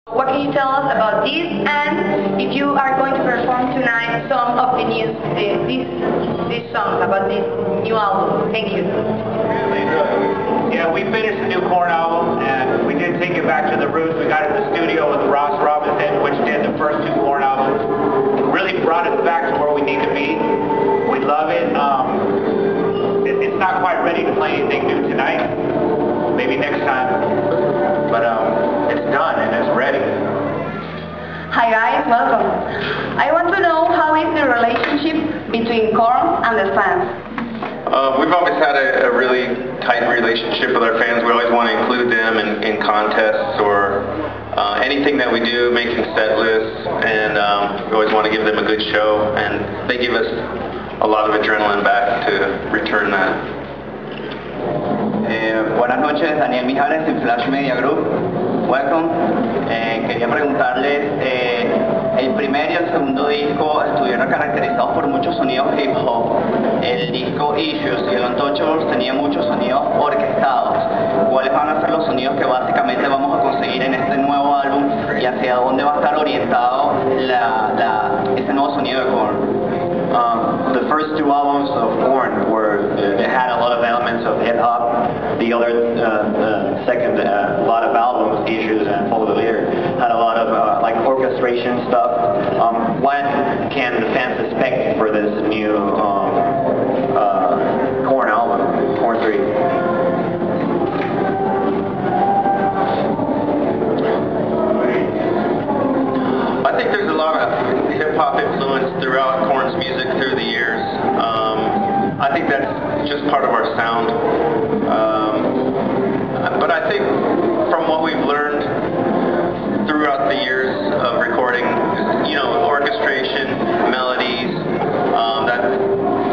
What can you tell us about this, and if you are going to perform tonight some of the news, these songs about this new album? Thank you. Yeah, we finished the new Korn album, and we did take it back to the roots. We got in the studio with Ross Robinson, which did the first two Korn albums. Really brought us back to where we need to be. We love it. It's not quite ready to play anything new tonight. Maybe next time. But it's done and it's ready. Hi guys, welcome. I want to know how is the relationship between Korn and the fans? We've always had a really tight relationship with our fans. We always want to include them in contests or anything that we do, making set lists, and we always want to give them a good show, and they give us a lot of adrenaline back to return that. Buenas noches, Daniel Mijares en Flash Media Group. Welcome. Quería preguntarles, el primer y el segundo disco estuvieron caracterizados por muchos sonidos hip hop. El disco Issues y el Untouchables tenía muchos sonidos orquestados. ¿Cuáles van a ser los sonidos que básicamente vamos a conseguir en este nuevo álbum y hacia dónde va a estar orientado ese nuevo sonido de Korn? The first two albums of Korn they had a lot of elements of hip hop. The other second lot of albums, Issues and Follow the Leader, had a lot of like orchestration stuff. What can the fans expect for this new Korn album, Korn 3? I think there's a lot of hip-hop influence throughout Korn's music through the years. I think that's just part of our sound. But I think from what we've learned throughout the years of recording, orchestration, melodies,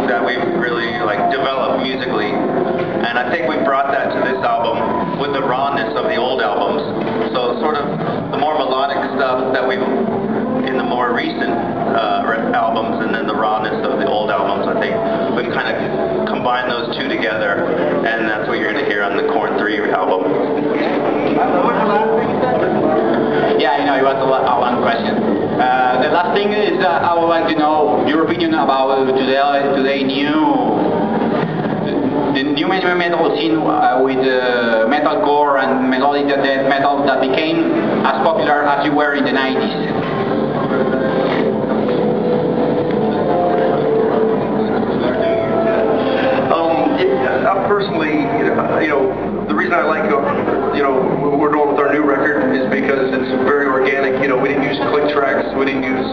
that we've really developed musically. And I think we brought that to this album with the rawness of the old albums. So sort of the more melodic stuff that we've in the more recent albums, and then the rawness of the old albums. I think we've kind of combined those two together, and that's what you're going to hear on the Korn 3 album. Yeah, it was a one question. The last thing is I would like to know your opinion about today the new metal scene with metalcore and melodic death metal that became as popular as you were in the 90s. Personally, the reason I like what we're doing with our new record is because it's very organic. We didn't use click tracks. We didn't use,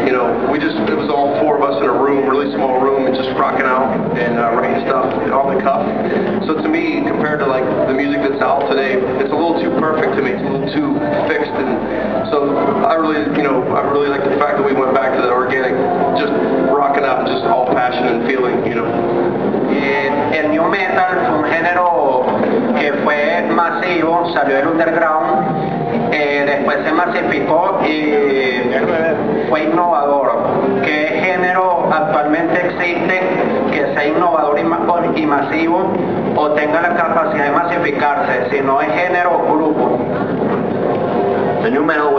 it was all four of us in a room, really small room, and just rocking out and writing stuff on the cuff. So to me, compared to the music that's out today, it's a little too perfect to me. It's a little too fixed, and so I really like the fact that we went back to that organic, just rocking out and just all passion and feeling. El new metal fue un género que fue masivo, salió del underground, después se masificó y fue innovador. ¿Qué género actualmente existe que sea innovador y masivo o tenga la capacidad de masificarse, si no es género o grupo? The new metal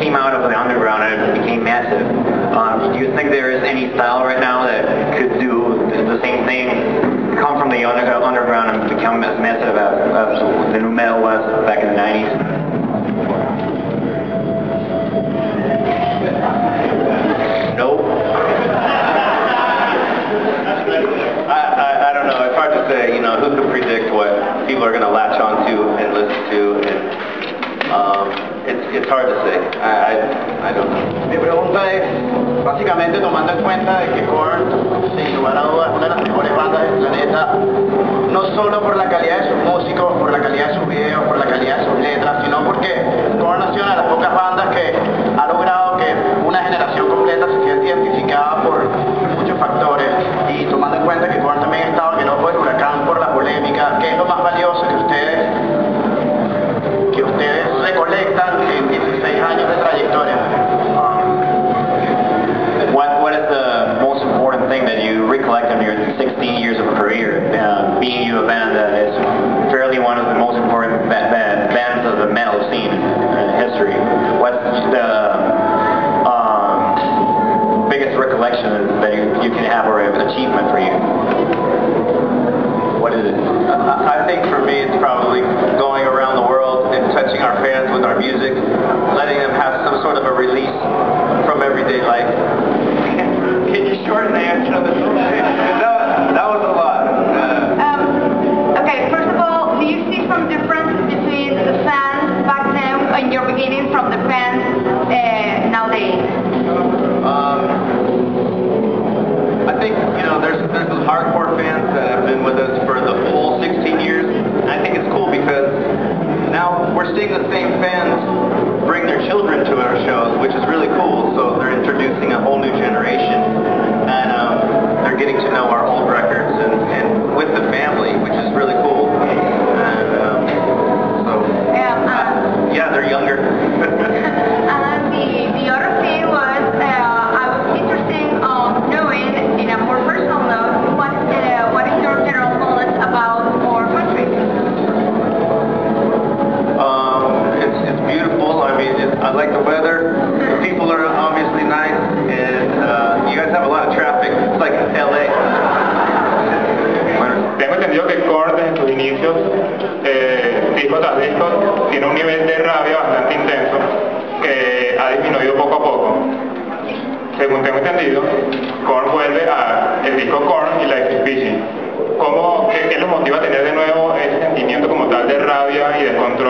came out of the underground and it became massive. Do you think there is any style right now that could do the same thing, come from the underground and become as massive as the new metal was back in the 90s? Nope. I don't know. It's hard to say. Who can predict what people are going to latch on to and listen to? It's hard to say. I don't know. Mi pregunta es, básicamente tomando en cuenta de que Korn, sin lugar a dudas, es una de las mejores bandas del planeta, no solo por la calidad de sus músicos, por la calidad de sus videos, por la calidad de sus letras, sino porque Korn ha sido una de las pocas bandas que ha logrado que una generación completa se sienta identificada por muchos factores, y tomando en cuenta que Korn también ha estado en el ojo del huracán por la polémica. ¿Qué es lo más valioso que ustedes recolectan en 16 años de trayectoria? What is the most important thing that you recollect in your 16 years of career, being you a band that is fairly one of the most important we're seeing the same fans bring their children to our shows, which is really cool. So they're introducing a whole new generation, and they're getting to know our old records and with the family, which is really cool. And yeah, they're younger. The other thing was I was interested on knowing, in a more personal note, what is your general knowledge about our country? It's beautiful. I mean, I like the weather. The people are obviously nice, and you guys have a lot of traffic. It's like LA. Bueno, tengo entendido que Korn desde sus inicios, disco tras disco, tiene un nivel de rabia bastante intenso que ha disminuido poco a poco. Según tengo entendido, Korn vuelve a el disco Korn y Life is Busy. ¿Qué los motiva a tener de nuevo ese sentimiento como tal de rabia y descontrol